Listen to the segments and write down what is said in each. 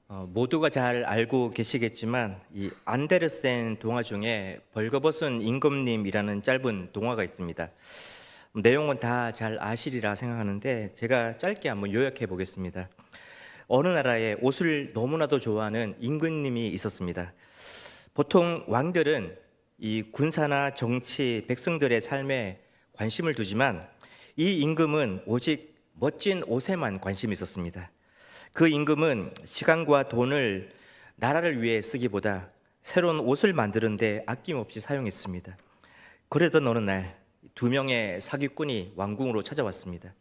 모두가 잘 알고 계시겠지만 이 안데르센 동화 중에 벌거벗은 임금님이라는 짧은 동화가 있습니다. 내용은 다 잘 아시리라 생각하는데 제가 짧게 한번 요약해 보겠습니다. 어느 나라에 옷을 너무나도 좋아하는 임금님이 있었습니다. 보통 왕들은 이 군사나 정치, 백성들의 삶에 관심을 두지만 이 임금은 오직 멋진 옷에만 관심이 있었습니다. 그 임금은 시간과 돈을 나라를 위해 쓰기보다 새로운 옷을 만드는데 아낌없이 사용했습니다. 그러던 어느 날 두 명의 사기꾼이 왕궁으로 찾아왔습니다.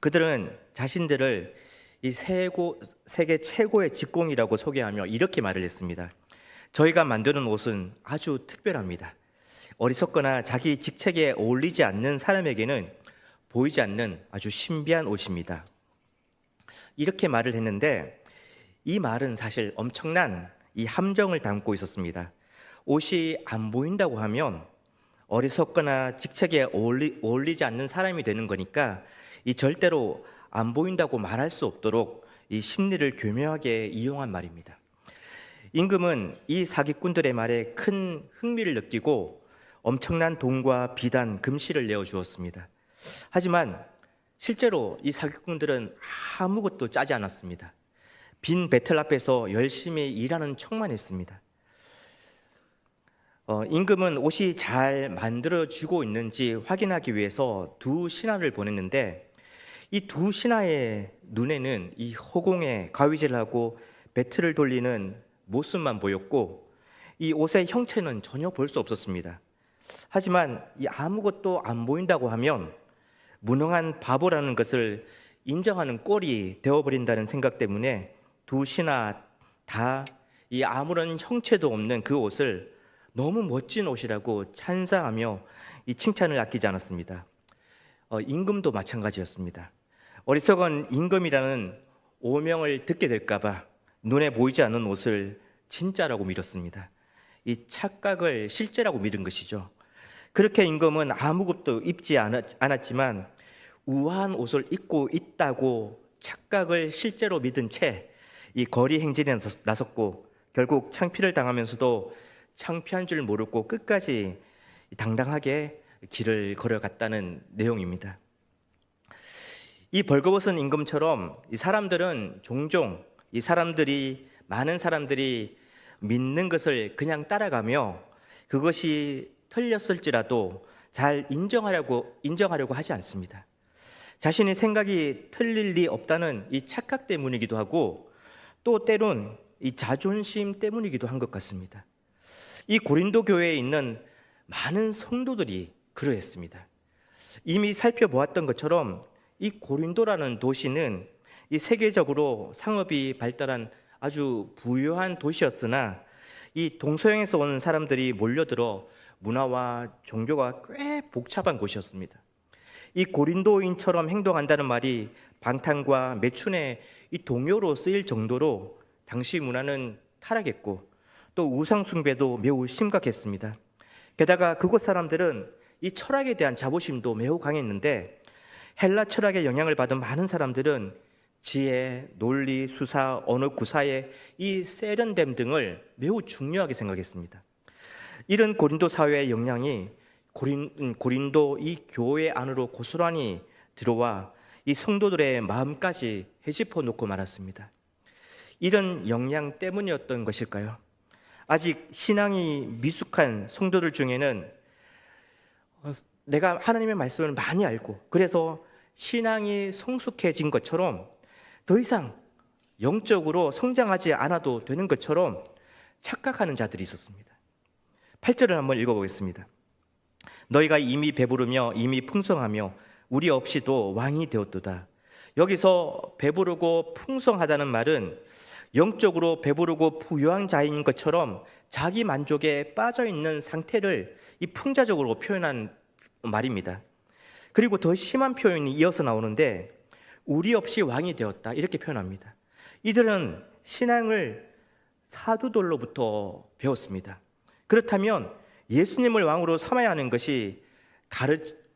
그들은 자신들을 이 세계 최고의 직공이라고 소개하며 이렇게 말을 했습니다. 저희가 만드는 옷은 아주 특별합니다. 어리석거나 자기 직책에 어울리지 않는 사람에게는 보이지 않는 아주 신비한 옷입니다. 이렇게 말을 했는데 이 말은 사실 엄청난 이 함정을 담고 있었습니다. 옷이 안 보인다고 하면 어리석거나 직책에 어울리지 않는 사람이 되는 거니까 이 절대로 안 보인다고 말할 수 없도록 이 심리를 교묘하게 이용한 말입니다. 임금은 이 사기꾼들의 말에 큰 흥미를 느끼고 엄청난 돈과 비단, 금실을 내어주었습니다. 하지만 실제로 이 사기꾼들은 아무것도 짜지 않았습니다. 빈 배틀 앞에서 열심히 일하는 척만 했습니다. 임금은 옷이 잘 만들어지고 있는지 확인하기 위해서 두 신하를 보냈는데 이 두 신하의 눈에는 이 허공에 가위질하고 배틀을 돌리는 모습만 보였고 이 옷의 형체는 전혀 볼 수 없었습니다. 하지만 이 아무것도 안 보인다고 하면 무능한 바보라는 것을 인정하는 꼴이 되어버린다는 생각 때문에 두 신하 다 이 아무런 형체도 없는 그 옷을 너무 멋진 옷이라고 찬사하며 이 칭찬을 아끼지 않았습니다. 임금도 마찬가지였습니다. 어리석은 임금이라는 오명을 듣게 될까봐 눈에 보이지 않는 옷을 진짜라고 믿었습니다. 이 착각을 실제라고 믿은 것이죠. 그렇게 임금은 아무것도 입지 않았지만 우아한 옷을 입고 있다고 착각을 실제로 믿은 채 이 거리 행진에 나섰고 결국 창피를 당하면서도 창피한 줄 모르고 끝까지 당당하게 길을 걸어갔다는 내용입니다. 이 벌거벗은 임금처럼 이 사람들은 종종 많은 사람들이 믿는 것을 그냥 따라가며 그것이 틀렸을지라도 잘 인정하려고 하지 않습니다. 자신의 생각이 틀릴 리 없다는 이 착각 때문이기도 하고 또 때론 이 자존심 때문이기도 한 것 같습니다. 이 고린도 교회에 있는 많은 성도들이 그러했습니다. 이미 살펴보았던 것처럼 이 고린도라는 도시는 이 세계적으로 상업이 발달한 아주 부유한 도시였으나 이 동서양에서 온 사람들이 몰려들어 문화와 종교가 꽤 복잡한 곳이었습니다. 이 고린도인처럼 행동한다는 말이 방탕과 매춘의 이 동요로 쓰일 정도로 당시 문화는 타락했고 또 우상 숭배도 매우 심각했습니다. 게다가 그곳 사람들은 이 철학에 대한 자부심도 매우 강했는데 헬라 철학의 영향을 받은 많은 사람들은 지혜, 논리, 수사, 언어 구사의 이 세련됨 등을 매우 중요하게 생각했습니다. 이런 고린도 사회의 영향이 고린도 이 교회 안으로 고스란히 들어와 이 성도들의 마음까지 헤집어 놓고 말았습니다. 이런 영향 때문이었던 것일까요? 아직 신앙이 미숙한 성도들 중에는 내가 하나님의 말씀을 많이 알고 그래서 신앙이 성숙해진 것처럼 더 이상 영적으로 성장하지 않아도 되는 것처럼 착각하는 자들이 있었습니다. 8절을 한번 읽어보겠습니다. 너희가 이미 배부르며 이미 풍성하며 우리 없이도 왕이 되었도다. 여기서 배부르고 풍성하다는 말은 영적으로 배부르고 부유한 자인 것처럼 자기 만족에 빠져 있는 상태를 이 풍자적으로 표현한 말입니다. 그리고 더 심한 표현이 이어서 나오는데 우리 없이 왕이 되었다 이렇게 표현합니다. 이들은 신앙을 사두들로부터 배웠습니다. 그렇다면 예수님을 왕으로 삼아야 하는 것이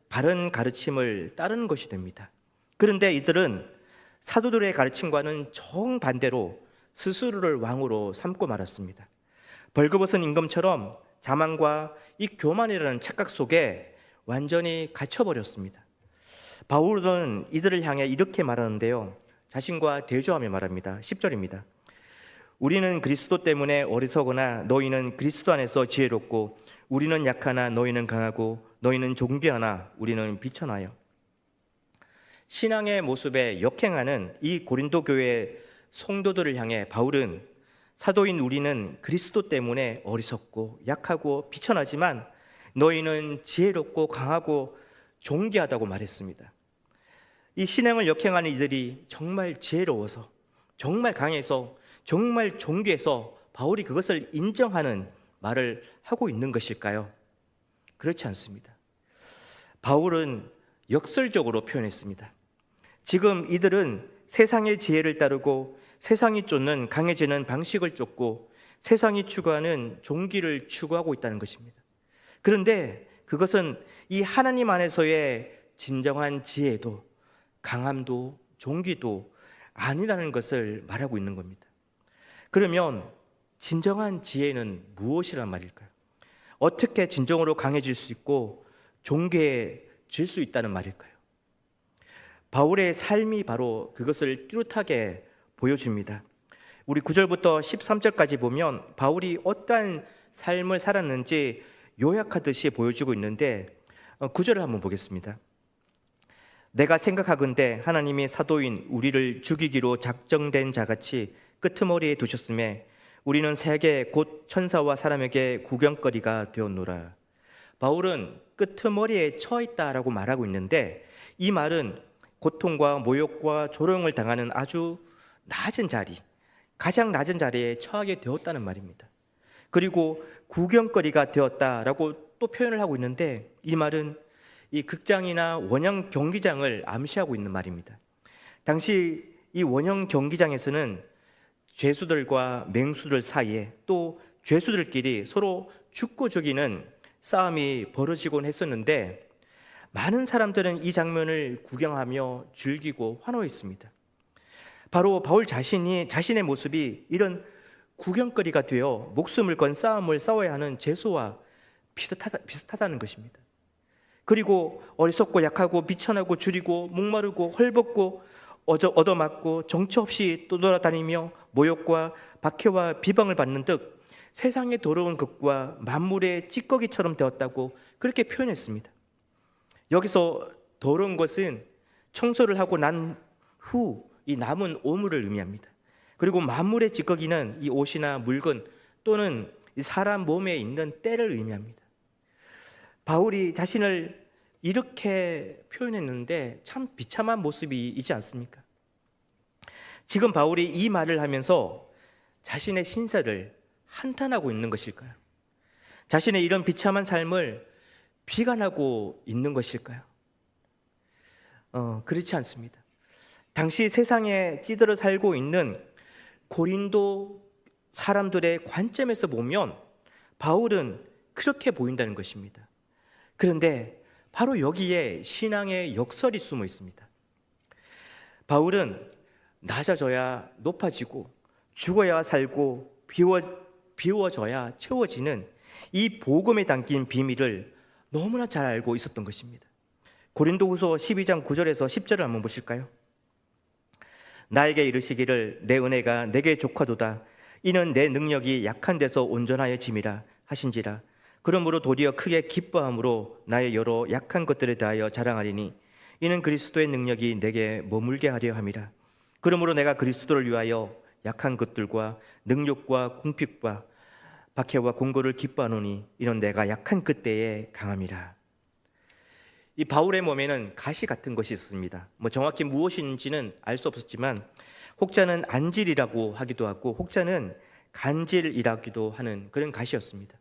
바른 가르침을 따르는 것이 됩니다. 그런데 이들은 사도들의 가르침과는 정반대로 스스로를 왕으로 삼고 말았습니다. 벌거벗은 임금처럼 자만과 이 교만이라는 착각 속에 완전히 갇혀버렸습니다. 바울은 이들을 향해 이렇게 말하는데요, 자신과 대조하며 말합니다. 10절입니다. 우리는 그리스도 때문에 어리석으나 너희는 그리스도 안에서 지혜롭고, 우리는 약하나 너희는 강하고, 너희는 존귀하나 우리는 비천하여. 신앙의 모습에 역행하는 이 고린도 교회 성도들을 향해 바울은 사도인 우리는 그리스도 때문에 어리석고 약하고 비천하지만 너희는 지혜롭고 강하고 존귀하다고 말했습니다. 이 신앙을 역행하는 이들이 정말 지혜로워서, 정말 강해서, 정말 존귀해서 바울이 그것을 인정하는 말을 하고 있는 것일까요? 그렇지 않습니다. 바울은 역설적으로 표현했습니다. 지금 이들은 세상의 지혜를 따르고 세상이 쫓는 강해지는 방식을 쫓고 세상이 추구하는 존귀를 추구하고 있다는 것입니다. 그런데 그것은 이 하나님 안에서의 진정한 지혜도 강함도 존귀도 아니라는 것을 말하고 있는 겁니다. 그러면 진정한 지혜는 무엇이란 말일까요? 어떻게 진정으로 강해질 수 있고 존귀해질 수 있다는 말일까요? 바울의 삶이 바로 그것을 뚜렷하게 보여줍니다. 우리 9절부터 13절까지 보면 바울이 어떠한 삶을 살았는지 요약하듯이 보여주고 있는데 9절을 한번 보겠습니다. 내가 생각하건대 하나님이 사도인 우리를 죽이기로 작정된 자같이 끄트머리에 두셨음에 우리는 세계 곧 천사와 사람에게 구경거리가 되었노라. 바울은 끄트머리에 처해 있다라고 말하고 있는데 이 말은 고통과 모욕과 조롱을 당하는 아주 낮은 자리, 가장 낮은 자리에 처하게 되었다는 말입니다. 그리고 구경거리가 되었다라고 또 표현을 하고 있는데 이 말은 이 극장이나 원형 경기장을 암시하고 있는 말입니다. 당시 이 원형 경기장에서는 죄수들과 맹수들 사이에 또 죄수들끼리 서로 죽고 죽이는 싸움이 벌어지곤 했었는데 많은 사람들은 이 장면을 구경하며 즐기고 환호했습니다. 바로 바울 자신의 모습이 이런 구경거리가 되어 목숨을 건 싸움을 싸워야 하는 죄수와 비슷하다는 것입니다. 그리고 어리석고 약하고 비천하고 줄이고 목마르고 헐벗고 얻어맞고 정처 없이 떠돌아다니며 모욕과 박해와 비방을 받는 듯 세상의 더러운 것과 만물의 찌꺼기처럼 되었다고 그렇게 표현했습니다. 여기서 더러운 것은 청소를 하고 난 후 이 남은 오물을 의미합니다. 그리고 만물의 찌꺼기는 이 옷이나 물건 또는 이 사람 몸에 있는 때를 의미합니다. 바울이 자신을 이렇게 표현했는데 참 비참한 모습이지 않습니까? 지금 바울이 이 말을 하면서 자신의 신세를 한탄하고 있는 것일까요? 자신의 이런 비참한 삶을 비관하고 있는 것일까요? 그렇지 않습니다. 당시 세상에 찌들어 살고 있는 고린도 사람들의 관점에서 보면 바울은 그렇게 보인다는 것입니다. 그런데 바로 여기에 신앙의 역설이 숨어 있습니다. 바울은 낮아져야 높아지고 죽어야 살고 비워져야 채워지는 이 복음에 담긴 비밀을 너무나 잘 알고 있었던 것입니다. 고린도후서 12장 9절에서 10절을 한번 보실까요? 나에게 이르시기를 내 은혜가 내게 족하도다. 이는 내 능력이 약한 데서 온전하여 짐이라 하신지라. 그러므로 도리어 크게 기뻐함으로 나의 여러 약한 것들에 대하여 자랑하리니 이는 그리스도의 능력이 내게 머물게 하려 함이라. 그러므로 내가 그리스도를 위하여 약한 것들과 능력과 궁핍과 박해와 공고를 기뻐하노니 이는 내가 약한 그때에 강함이라. 이 바울의 몸에는 가시 같은 것이 있습니다. 정확히 무엇인지는 알 수 없었지만 혹자는 안질이라고 하기도 하고 혹자는 간질이라기도 하는 그런 가시였습니다.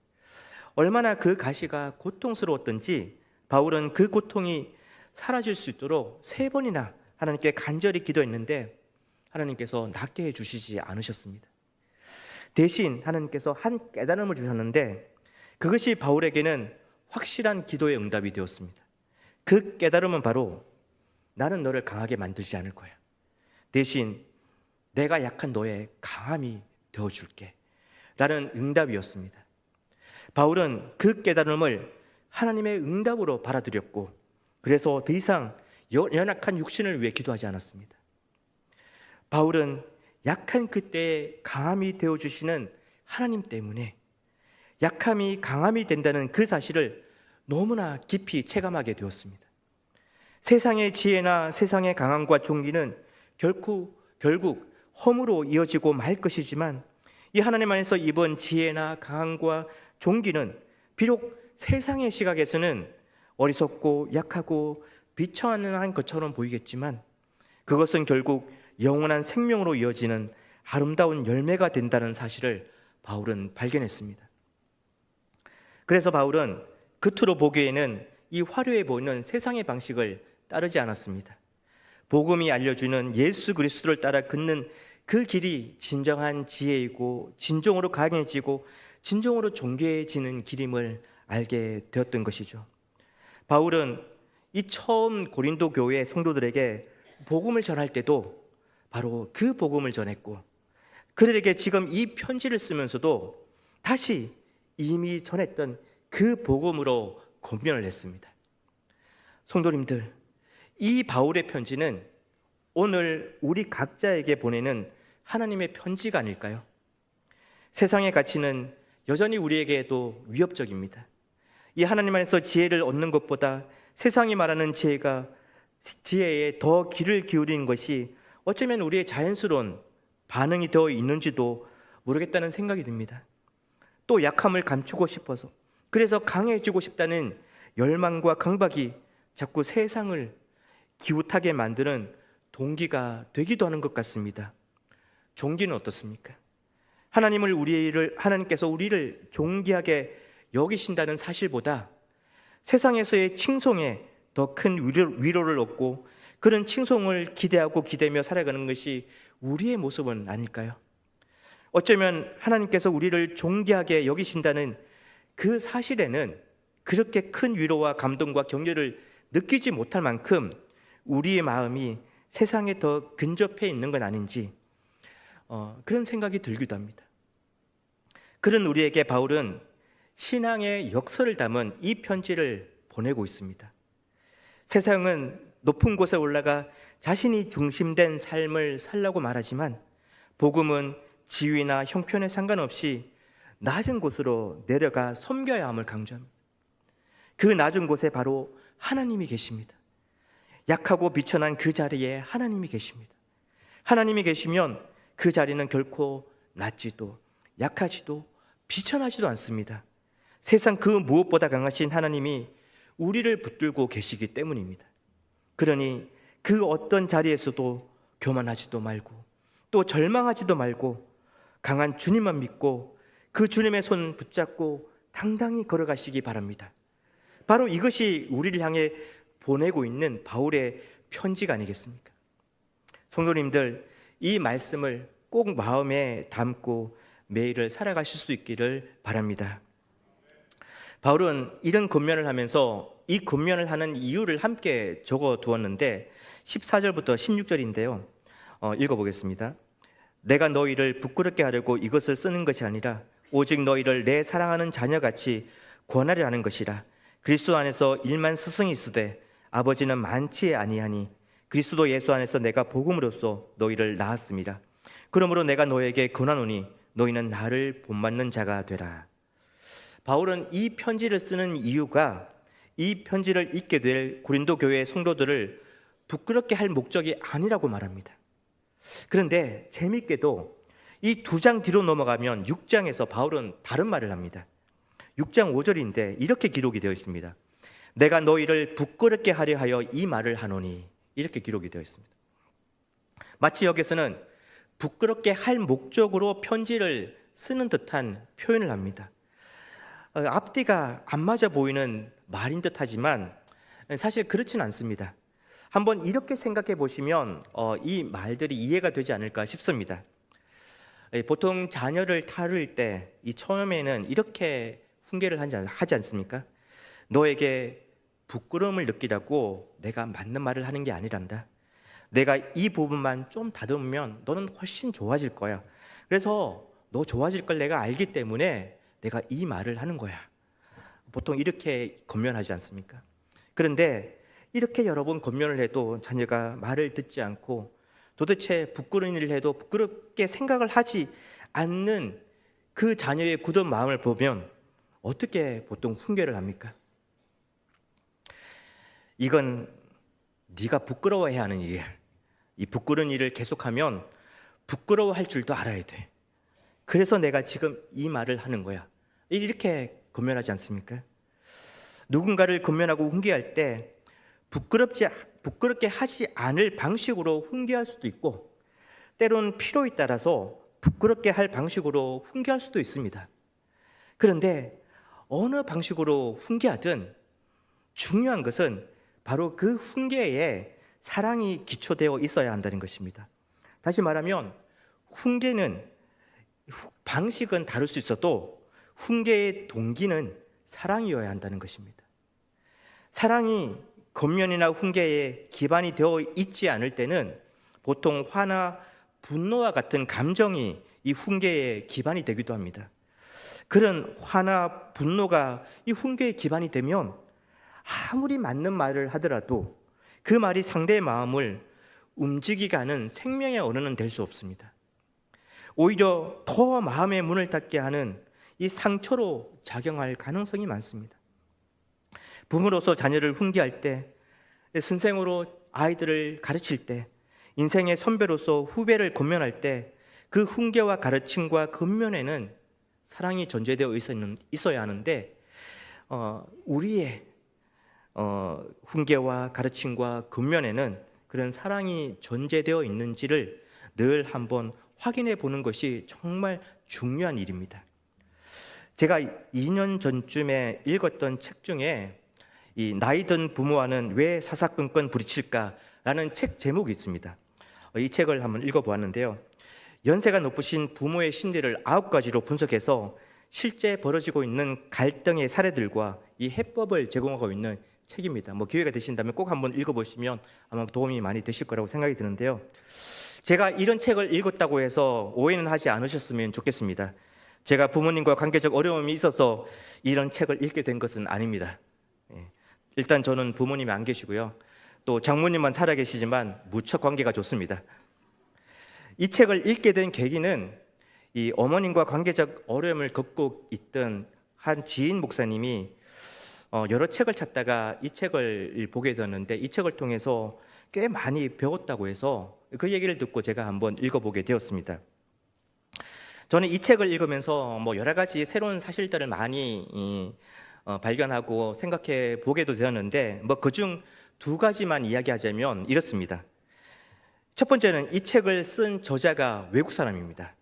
얼마나 그 가시가 고통스러웠던지 바울은 그 고통이 사라질 수 있도록 3번이나 하나님께 간절히 기도했는데 하나님께서 낫게 해주시지 않으셨습니다. 대신 하나님께서 한 깨달음을 주셨는데 그것이 바울에게는 확실한 기도의 응답이 되었습니다. 그 깨달음은 바로 나는 너를 강하게 만들지 않을 거야. 대신 내가 약한 너의 강함이 되어줄게 라는 응답이었습니다. 바울은 그 깨달음을 하나님의 응답으로 받아들였고, 그래서 더 이상 연약한 육신을 위해 기도하지 않았습니다. 바울은 약한 그때에 강함이 되어주시는 하나님 때문에 약함이 강함이 된다는 그 사실을 너무나 깊이 체감하게 되었습니다. 세상의 지혜나 세상의 강함과 존귀는 결국 허무로 이어지고 말 것이지만, 이 하나님 안에서 입은 지혜나 강함과 존귀는 비록 세상의 시각에서는 어리석고 약하고 비천한 것처럼 보이겠지만, 그것은 결국 영원한 생명으로 이어지는 아름다운 열매가 된다는 사실을 바울은 발견했습니다. 그래서 바울은 겉으로 보기에는 이 화려해 보이는 세상의 방식을 따르지 않았습니다. 복음이 알려주는 예수 그리스도를 따라 걷는 그 길이 진정한 지혜이고 진정으로 강해지고 진정으로 존귀해지는 길임을 알게 되었던 것이죠. 바울은 이 처음 고린도 교회 성도들에게 복음을 전할 때도 바로 그 복음을 전했고, 그들에게 지금 이 편지를 쓰면서도 다시 이미 전했던 그 복음으로 권면을 했습니다. 성도님들, 이 바울의 편지는 오늘 우리 각자에게 보내는 하나님의 편지가 아닐까요? 세상의 가치는 여전히 우리에게도 위협적입니다. 이 하나님 안에서 지혜를 얻는 것보다 세상이 말하는 지혜에 더 귀를 기울이는 것이 어쩌면 우리의 자연스러운 반응이 되어 있는지도 모르겠다는 생각이 듭니다. 또 약함을 감추고 싶어서, 그래서 강해지고 싶다는 열망과 강박이 자꾸 세상을 기웃하게 만드는 동기가 되기도 하는 것 같습니다. 종기는 어떻습니까? 하나님께서 우리를 존귀하게 여기신다는 사실보다 세상에서의 칭송에 더 큰 위로를 얻고 그런 칭송을 기대며 살아가는 것이 우리의 모습은 아닐까요? 어쩌면 하나님께서 우리를 존귀하게 여기신다는 그 사실에는 그렇게 큰 위로와 감동과 격려를 느끼지 못할 만큼 우리의 마음이 세상에 더 근접해 있는 건 아닌지 그런 생각이 들기도 합니다. 그런 우리에게 바울은 신앙의 역설을 담은 이 편지를 보내고 있습니다. 세상은 높은 곳에 올라가 자신이 중심된 삶을 살라고 말하지만, 복음은 지위나 형편에 상관없이 낮은 곳으로 내려가 섬겨야 함을 강조합니다. 그 낮은 곳에 바로 하나님이 계십니다. 약하고 비천한 그 자리에 하나님이 계십니다. 하나님이 계시면 그 자리는 결코 낮지도 약하지도 비천하지도 않습니다. 세상 그 무엇보다 강하신 하나님이 우리를 붙들고 계시기 때문입니다. 그러니 그 어떤 자리에서도 교만하지도 말고 또 절망하지도 말고 강한 주님만 믿고 그 주님의 손 붙잡고 당당히 걸어가시기 바랍니다. 바로 이것이 우리를 향해 보내고 있는 바울의 편지가 아니겠습니까? 성도님들, 이 말씀을 꼭 마음에 담고 매일을 살아가실 수 있기를 바랍니다. 바울은 이런 권면을 하면서 이 권면을 하는 이유를 함께 적어 두었는데 14절부터 16절인데요. 읽어보겠습니다. 내가 너희를 부끄럽게 하려고 이것을 쓰는 것이 아니라 오직 너희를 내 사랑하는 자녀같이 권하려 하는 것이라. 그리스도 안에서 일만 스승이 있으되 아버지는 많지 아니하니 그리스도 예수 안에서 내가 복음으로써 너희를 낳았습니다. 그러므로 내가 너에게 권하노니 너희는 나를 본받는 자가 되라. 바울은 이 편지를 쓰는 이유가 이 편지를 읽게 될 고린도 교회 성도들을 부끄럽게 할 목적이 아니라고 말합니다. 그런데 재미있게도 이 2장 뒤로 넘어가면 6장에서 바울은 다른 말을 합니다. 6장 5절인데 이렇게 기록이 되어 있습니다. 내가 너희를 부끄럽게 하려 하여 이 말을 하노니, 이렇게 기록이 되어 있습니다. 마치 여기서는 부끄럽게 할 목적으로 편지를 쓰는 듯한 표현을 합니다. 앞뒤가 안 맞아 보이는 말인 듯하지만 사실 그렇지는 않습니다. 한번 이렇게 생각해 보시면 이 말들이 이해가 되지 않을까 싶습니다. 보통 자녀를 다룰 때 이 처음에는 이렇게 훈계를 하지 않습니까? 너에게 부끄러움을 느끼라고 내가 맞는 말을 하는 게 아니란다. 내가 이 부분만 좀 다듬으면 너는 훨씬 좋아질 거야. 그래서 너 좋아질 걸 내가 알기 때문에 내가 이 말을 하는 거야. 보통 이렇게 권면하지 않습니까? 그런데 이렇게 여러 번 권면을 해도 자녀가 말을 듣지 않고 도대체 부끄러운 일을 해도 부끄럽게 생각을 하지 않는 그 자녀의 굳은 마음을 보면 어떻게 보통 훈계를 합니까? 이건 네가 부끄러워해야 하는 일이야. 이 부끄러운 일을 계속하면 부끄러워할 줄도 알아야 돼. 그래서 내가 지금 이 말을 하는 거야. 이렇게 권면하지 않습니까? 누군가를 권면하고 훈계할 때 부끄럽게 하지 않을 방식으로 훈계할 수도 있고, 때로는 필요에 따라서 부끄럽게 할 방식으로 훈계할 수도 있습니다. 그런데 어느 방식으로 훈계하든 중요한 것은 바로 그 훈계에 사랑이 기초되어 있어야 한다는 것입니다. 다시 말하면 훈계는 방식은 다를 수 있어도 훈계의 동기는 사랑이어야 한다는 것입니다. 사랑이 권면이나 훈계에 기반이 되어 있지 않을 때는 보통 화나 분노와 같은 감정이 이 훈계의 기반이 되기도 합니다. 그런 화나 분노가 이 훈계의 기반이 되면 아무리 맞는 말을 하더라도 그 말이 상대의 마음을 움직이게 하는 생명의 언어는 될 수 없습니다. 오히려 더 마음의 문을 닫게 하는 이 상처로 작용할 가능성이 많습니다. 부모로서 자녀를 훈계할 때, 선생으로 아이들을 가르칠 때, 인생의 선배로서 후배를 권면할 때 그 훈계와 가르침과 권면에는 사랑이 전제되어 있어야 하는데 우리의 훈계와 가르침과 권면에는 그런 사랑이 전제되어 있는지를 늘 한번 확인해 보는 것이 정말 중요한 일입니다. 제가 2년 전쯤에 읽었던 책 중에 이 나이 든 부모와는 왜 사사건건 부딪힐까라는 책 제목이 있습니다. 이 책을 한번 읽어보았는데요. 연세가 높으신 부모의 심리를 9가지로 분석해서 실제 벌어지고 있는 갈등의 사례들과 이 해법을 제공하고 있는 책입니다. 기회가 되신다면 꼭 한번 읽어보시면 아마 도움이 많이 되실 거라고 생각이 드는데요. 제가 이런 책을 읽었다고 해서 오해는 하지 않으셨으면 좋겠습니다. 제가 부모님과 관계적 어려움이 있어서 이런 책을 읽게 된 것은 아닙니다. 일단 저는 부모님이 안 계시고요. 또 장모님만 살아계시지만 무척 관계가 좋습니다. 이 책을 읽게 된 계기는 이 어머님과 관계적 어려움을 겪고 있던 한 지인 목사님이 여러 책을 찾다가 이 책을 보게 되었는데 이 책을 통해서 꽤 많이 배웠다고 해서 그 얘기를 듣고 제가 한번 읽어보게 되었습니다. 저는 이 책을 읽으면서 여러 가지 새로운 사실들을 많이 발견하고 생각해 보게도 되었는데 그중 2가지만 이야기하자면 이렇습니다. 첫 번째는 이 책을 쓴 저자가 외국 사람입니다.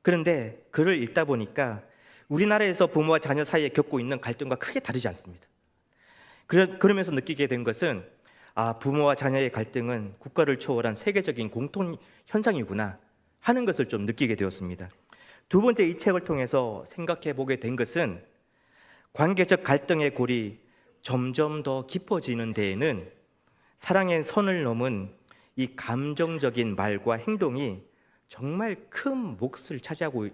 그런데 글을 읽다 보니까 우리나라에서 부모와 자녀 사이에 겪고 있는 갈등과 크게 다르지 않습니다. 그러면서 느끼게 된 것은 부모와 자녀의 갈등은 국가를 초월한 세계적인 공통 현상이구나 하는 것을 좀 느끼게 되었습니다. 2번째, 이 책을 통해서 생각해 보게 된 것은 관계적 갈등의 골이 점점 더 깊어지는 데에는 사랑의 선을 넘은 이 감정적인 말과 행동이 정말 큰 몫을 차지하고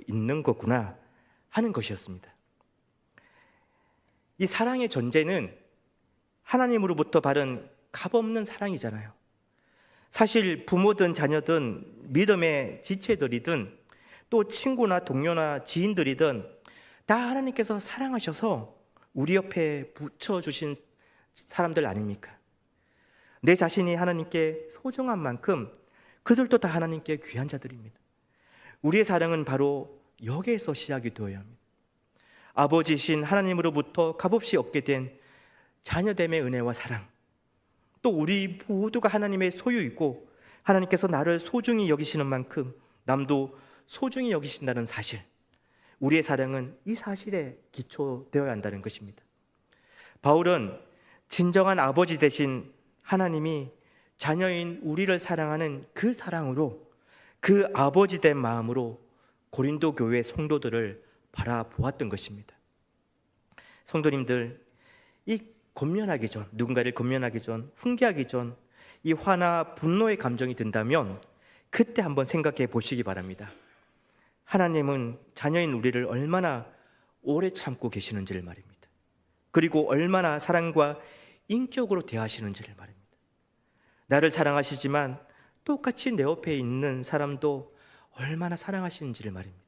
있는 거구나 하는 것이었습니다. 이 사랑의 전제는 하나님으로부터 받은 값없는 사랑이잖아요. 사실 부모든 자녀든 믿음의 지체들이든 또 친구나 동료나 지인들이든 다 하나님께서 사랑하셔서 우리 옆에 붙여주신 사람들 아닙니까? 내 자신이 하나님께 소중한 만큼 그들도 다 하나님께 귀한 자들입니다. 우리의 사랑은 바로 여기에서 시작이 되어야 합니다. 아버지신 하나님으로부터 값없이 얻게 된 자녀됨의 은혜와 사랑, 또 우리 모두가 하나님의 소유이고 하나님께서 나를 소중히 여기시는 만큼 남도 소중히 여기신다는 사실, 우리의 사랑은 이 사실에 기초되어야 한다는 것입니다. 바울은 진정한 아버지 되신 하나님이 자녀인 우리를 사랑하는 그 사랑으로, 그 아버지된 마음으로 고린도 교회 성도들을 바라보았던 것입니다. 성도님들, 이 권면하기 전, 누군가를 권면하기 전, 훈계하기 전 이 화나 분노의 감정이 든다면 그때 한번 생각해 보시기 바랍니다. 하나님은 자녀인 우리를 얼마나 오래 참고 계시는지를 말입니다. 그리고 얼마나 사랑과 인격으로 대하시는지를 말입니다. 나를 사랑하시지만 똑같이 내 옆에 있는 사람도 얼마나 사랑하시는지를 말입니다.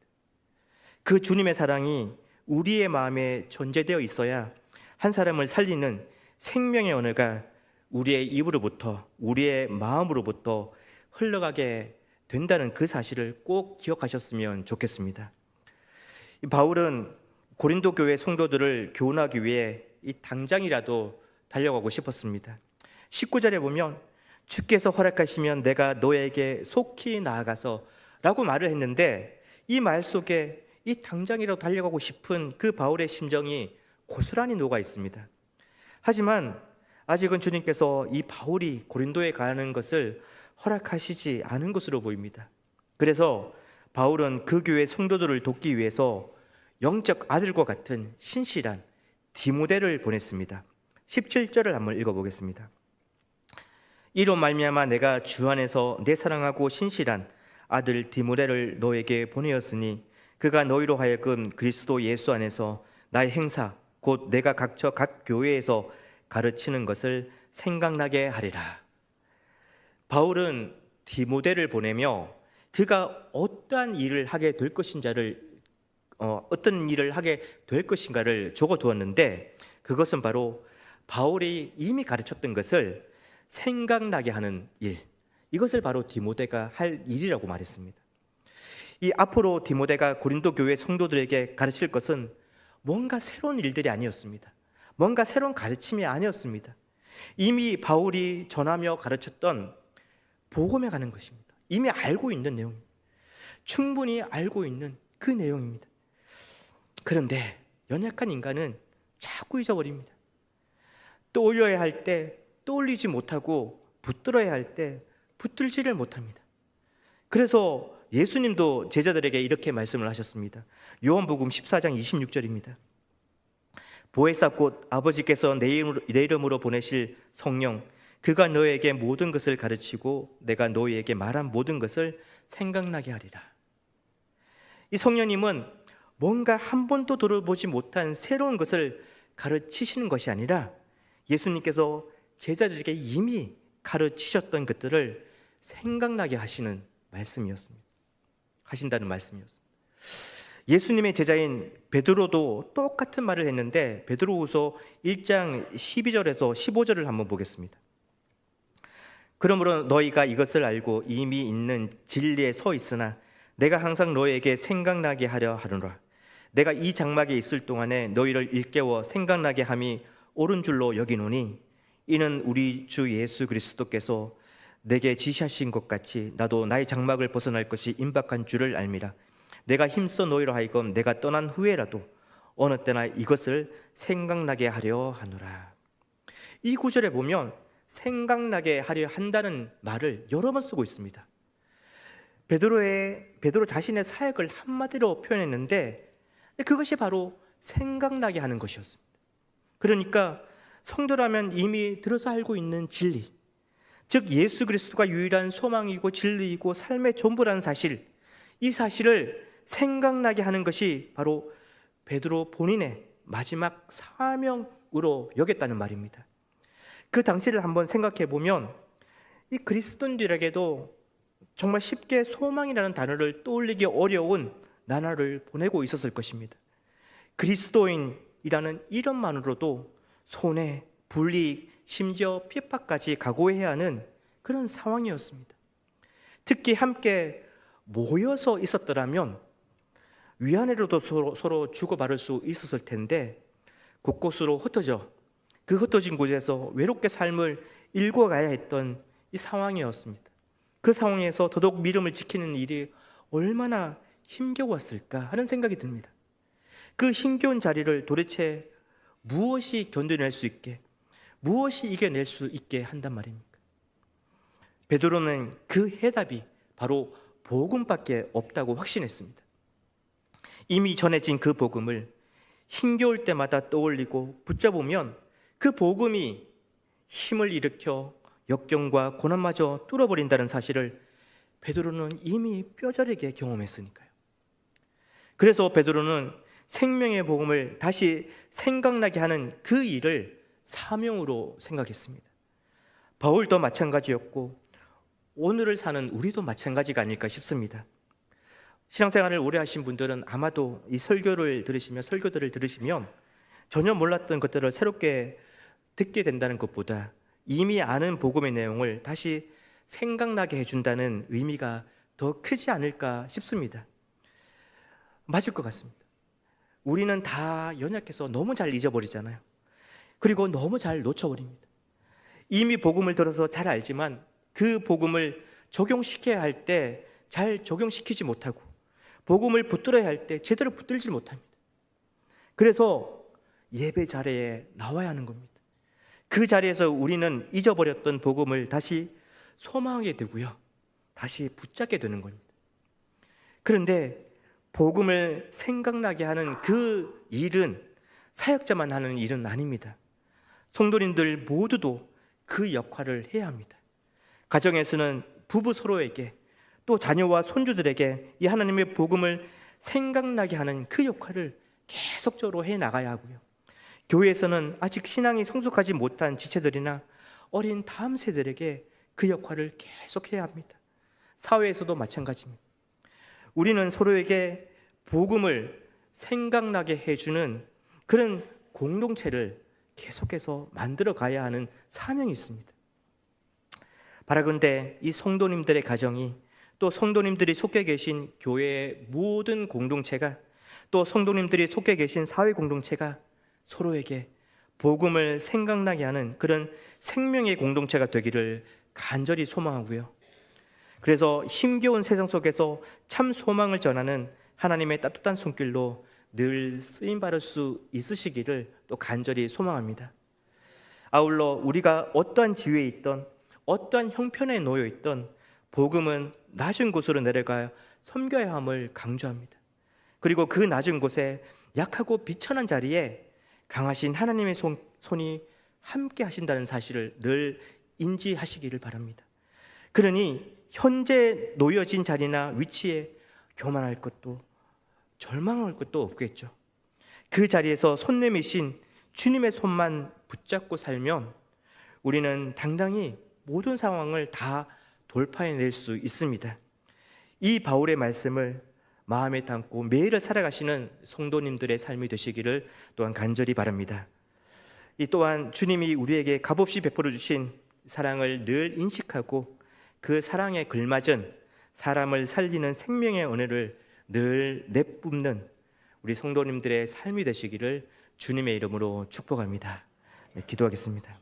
그 주님의 사랑이 우리의 마음에 존재되어 있어야 한 사람을 살리는 생명의 언어가 우리의 입으로부터, 우리의 마음으로부터 흘러가게 된다는 그 사실을 꼭 기억하셨으면 좋겠습니다. 바울은 고린도 교회 성도들을 교훈하기 위해 이 당장이라도 달려가고 싶었습니다. 19절에 보면 주께서 허락하시면 내가 너에게 속히 나아가서 라고 말을 했는데, 이 말 속에 이 당장이라도 달려가고 싶은 그 바울의 심정이 고스란히 녹아 있습니다. 하지만 아직은 주님께서 이 바울이 고린도에 가는 것을 허락하시지 않은 것으로 보입니다. 그래서 바울은 그 교회 성도들을 돕기 위해서 영적 아들과 같은 신실한 디모데를 보냈습니다. 17절을 한번 읽어보겠습니다. 이로 말미암아 내가 주 안에서 내 사랑하고 신실한 아들 디모데를 너에게 보내었으니 그가 너희로 하여금 그리스도 예수 안에서 나의 행사 곧 내가 각처 각 교회에서 가르치는 것을 생각나게 하리라. 바울은 디모데를 보내며 그가 어떠한 일을 하게 될 것인가를 적어두었는데, 그것은 바로 바울이 이미 가르쳤던 것을 생각나게 하는 일, 이것을 바로 디모데가 할 일이라고 말했습니다. 이 앞으로 디모데가 고린도 교회 성도들에게 가르칠 것은 뭔가 새로운 일들이 아니었습니다. 뭔가 새로운 가르침이 아니었습니다. 이미 바울이 전하며 가르쳤던 복음에 가는 것입니다. 이미 알고 있는 내용입니다. 충분히 알고 있는 그 내용입니다. 그런데 연약한 인간은 자꾸 잊어버립니다. 떠올려야 할 때 떠올리지 못하고 붙들어야 할 때 붙들지를 못합니다. 그래서 예수님도 제자들에게 이렇게 말씀을 하셨습니다. 요한복음 14장 26절입니다. 보혜사 곧 아버지께서 내 이름으로 보내실 성령, 그가 너에게 모든 것을 가르치고 내가 너희에게 말한 모든 것을 생각나게 하리라. 이 성령님은 뭔가 한 번도 들어보지 못한 새로운 것을 가르치시는 것이 아니라 예수님께서 제자들에게 이미 가르치셨던 것들을 생각나게 하신다는 말씀이었습니다. 예수님의 제자인 베드로도 똑같은 말을 했는데, 베드로후서 1장 12절에서 15절을 한번 보겠습니다. 그러므로 너희가 이것을 알고 이미 있는 진리에 서 있으나 내가 항상 너희에게 생각나게 하려 하노라. 내가 이 장막에 있을 동안에 너희를 일깨워 생각나게 함이 옳은 줄로 여기노니 이는 우리 주 예수 그리스도께서 내게 지시하신 것 같이 나도 나의 장막을 벗어날 것이 임박한 줄을 알미라. 내가 힘써 너희로 하여금 내가 떠난 후에라도 어느 때나 이것을 생각나게 하려 하노라. 이 구절에 보면 생각나게 하려 한다는 말을 여러 번 쓰고 있습니다. 베드로 자신의 사역을 한마디로 표현했는데 그것이 바로 생각나게 하는 것이었습니다. 그러니까 성도라면 이미 들어서 알고 있는 진리, 즉 예수 그리스도가 유일한 소망이고 진리이고 삶의 전부라는 사실, 이 사실을 생각나게 하는 것이 바로 베드로 본인의 마지막 사명으로 여겼다는 말입니다. 그 당시를 한번 생각해 보면 이 그리스도인들에게도 정말 쉽게 소망이라는 단어를 떠올리기 어려운 나날을 보내고 있었을 것입니다. 그리스도인이라는 이름만으로도 손해, 불이익, 심지어 핍박까지 각오해야 하는 그런 상황이었습니다. 특히 함께 모여서 있었더라면 위안으로도 서로 주고받을 수 있었을 텐데 곳곳으로 흩어져 그 흩어진 곳에서 외롭게 삶을 일궈가야 했던 이 상황이었습니다. 그 상황에서 더더욱 믿음을 지키는 일이 얼마나 힘겨웠을까 하는 생각이 듭니다. 그 힘겨운 자리를 도대체 무엇이 견뎌낼 수 있게, 무엇이 이겨낼 수 있게 한단 말입니까? 베드로는 그 해답이 바로 복음밖에 없다고 확신했습니다. 이미 전해진 그 복음을 힘겨울 때마다 떠올리고 붙잡으면 그 복음이 힘을 일으켜 역경과 고난마저 뚫어버린다는 사실을 베드로는 이미 뼈저리게 경험했으니까요. 그래서 베드로는 생명의 복음을 다시 생각나게 하는 그 일을 사명으로 생각했습니다. 바울도 마찬가지였고 오늘을 사는 우리도 마찬가지가 아닐까 싶습니다. 신앙생활을 오래 하신 분들은 아마도 이 설교들을 들으시면 전혀 몰랐던 것들을 새롭게 듣게 된다는 것보다 이미 아는 복음의 내용을 다시 생각나게 해준다는 의미가 더 크지 않을까 싶습니다. 맞을 것 같습니다. 우리는 다 연약해서 너무 잘 잊어버리잖아요. 그리고 너무 잘 놓쳐버립니다. 이미 복음을 들어서 잘 알지만 그 복음을 적용시켜야 할 때 잘 적용시키지 못하고 복음을 붙들어야 할 때 제대로 붙들지 못합니다. 그래서 예배 자리에 나와야 하는 겁니다. 그 자리에서 우리는 잊어버렸던 복음을 다시 소망하게 되고요, 다시 붙잡게 되는 겁니다. 그런데 복음을 생각나게 하는 그 일은 사역자만 하는 일은 아닙니다. 성도님들 모두도 그 역할을 해야 합니다. 가정에서는 부부 서로에게 또 자녀와 손주들에게 이 하나님의 복음을 생각나게 하는 그 역할을 계속적으로 해 나가야 하고요, 교회에서는 아직 신앙이 성숙하지 못한 지체들이나 어린 다음 세대에게 그 역할을 계속 해야 합니다. 사회에서도 마찬가지입니다. 우리는 서로에게 복음을 생각나게 해주는 그런 공동체를 계속해서 만들어 가야 하는 사명이 있습니다. 바라건대 이 성도님들의 가정이, 또 성도님들이 속해 계신 교회의 모든 공동체가, 또 성도님들이 속해 계신 사회 공동체가 서로에게 복음을 생각나게 하는 그런 생명의 공동체가 되기를 간절히 소망하고요, 그래서 힘겨운 세상 속에서 참 소망을 전하는 하나님의 따뜻한 손길로 늘 쓰임받을 수 있으시기를 또 간절히 소망합니다. 아울러 우리가 어떠한 지위에 있던, 어떠한 형편에 놓여 있던 복음은 낮은 곳으로 내려가 섬겨야 함을 강조합니다. 그리고 그 낮은 곳에 약하고 비천한 자리에 강하신 하나님의 손이 함께 하신다는 사실을 늘 인지하시기를 바랍니다. 그러니 현재 놓여진 자리나 위치에 교만할 것도 절망할 것도 없겠죠. 그 자리에서 손 내미신 주님의 손만 붙잡고 살면 우리는 당당히 모든 상황을 다 돌파해낼 수 있습니다. 이 바울의 말씀을 마음에 담고 매일을 살아가시는 성도님들의 삶이 되시기를 또한 간절히 바랍니다. 이 또한 주님이 우리에게 값없이 베풀어 주신 사랑을 늘 인식하고 그 사랑에 걸맞은 사람을 살리는 생명의 은혜를 늘 내뿜는 우리 성도님들의 삶이 되시기를 주님의 이름으로 축복합니다. 네, 기도하겠습니다.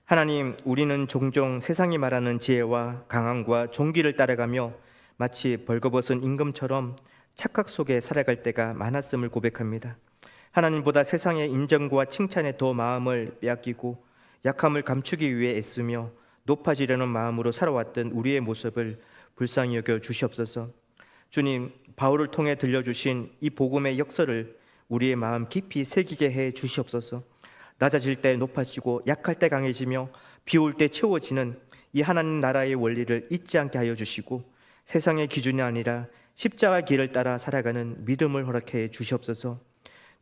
하나님, 우리는 종종 세상이 말하는 지혜와 강함과 종기를 따라가며 마치 벌거벗은 임금처럼 착각 속에 살아갈 때가 많았음을 고백합니다. 하나님보다 세상의 인정과 칭찬에 더 마음을 빼앗기고 약함을 감추기 위해 애쓰며 높아지려는 마음으로 살아왔던 우리의 모습을 불쌍히 여겨 주시옵소서. 주님, 바울을 통해 들려주신 이 복음의 역설을 우리의 마음 깊이 새기게 해 주시옵소서. 낮아질 때 높아지고 약할 때 강해지며 비올 때 채워지는 이 하나님 나라의 원리를 잊지 않게 하여 주시고 세상의 기준이 아니라 십자가 길을 따라 살아가는 믿음을 허락해 주시옵소서.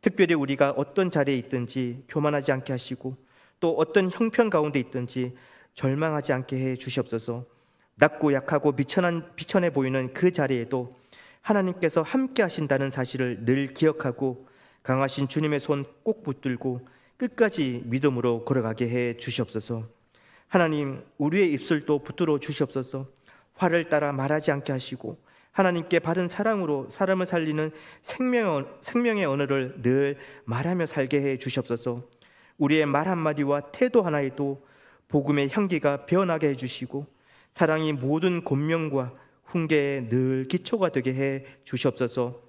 특별히 우리가 어떤 자리에 있든지 교만하지 않게 하시고 또 어떤 형편 가운데 있든지 절망하지 않게 해 주시옵소서. 낮고 약하고 비천해 보이는 그 자리에도 하나님께서 함께 하신다는 사실을 늘 기억하고 강하신 주님의 손 꼭 붙들고 끝까지 믿음으로 걸어가게 해 주시옵소서. 하나님, 우리의 입술도 붙들어 주시옵소서. 화를 따라 말하지 않게 하시고 하나님께 바른 사랑으로 사람을 살리는 생명의 언어를 늘 말하며 살게 해 주시옵소서. 우리의 말 한마디와 태도 하나에도 복음의 향기가 변하게 해주시고 사랑이 모든 권명과 훈계에 늘 기초가 되게 해 주시옵소서.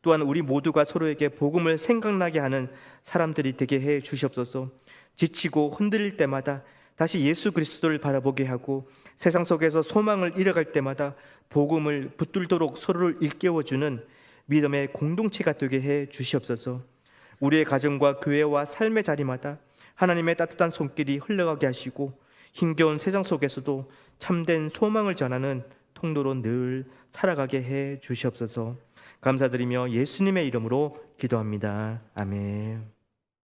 또한 우리 모두가 서로에게 복음을 생각나게 하는 사람들이 되게 해 주시옵소서. 지치고 흔들릴 때마다 다시 예수 그리스도를 바라보게 하고 세상 속에서 소망을 잃어갈 때마다 복음을 붙들도록 서로를 일깨워주는 믿음의 공동체가 되게 해 주시옵소서. 우리의 가정과 교회와 삶의 자리마다 하나님의 따뜻한 손길이 흘러가게 하시고 힘겨운 세상 속에서도 참된 소망을 전하는 통로로 늘 살아가게 해 주시옵소서. 감사드리며 예수님의 이름으로 기도합니다. 아멘.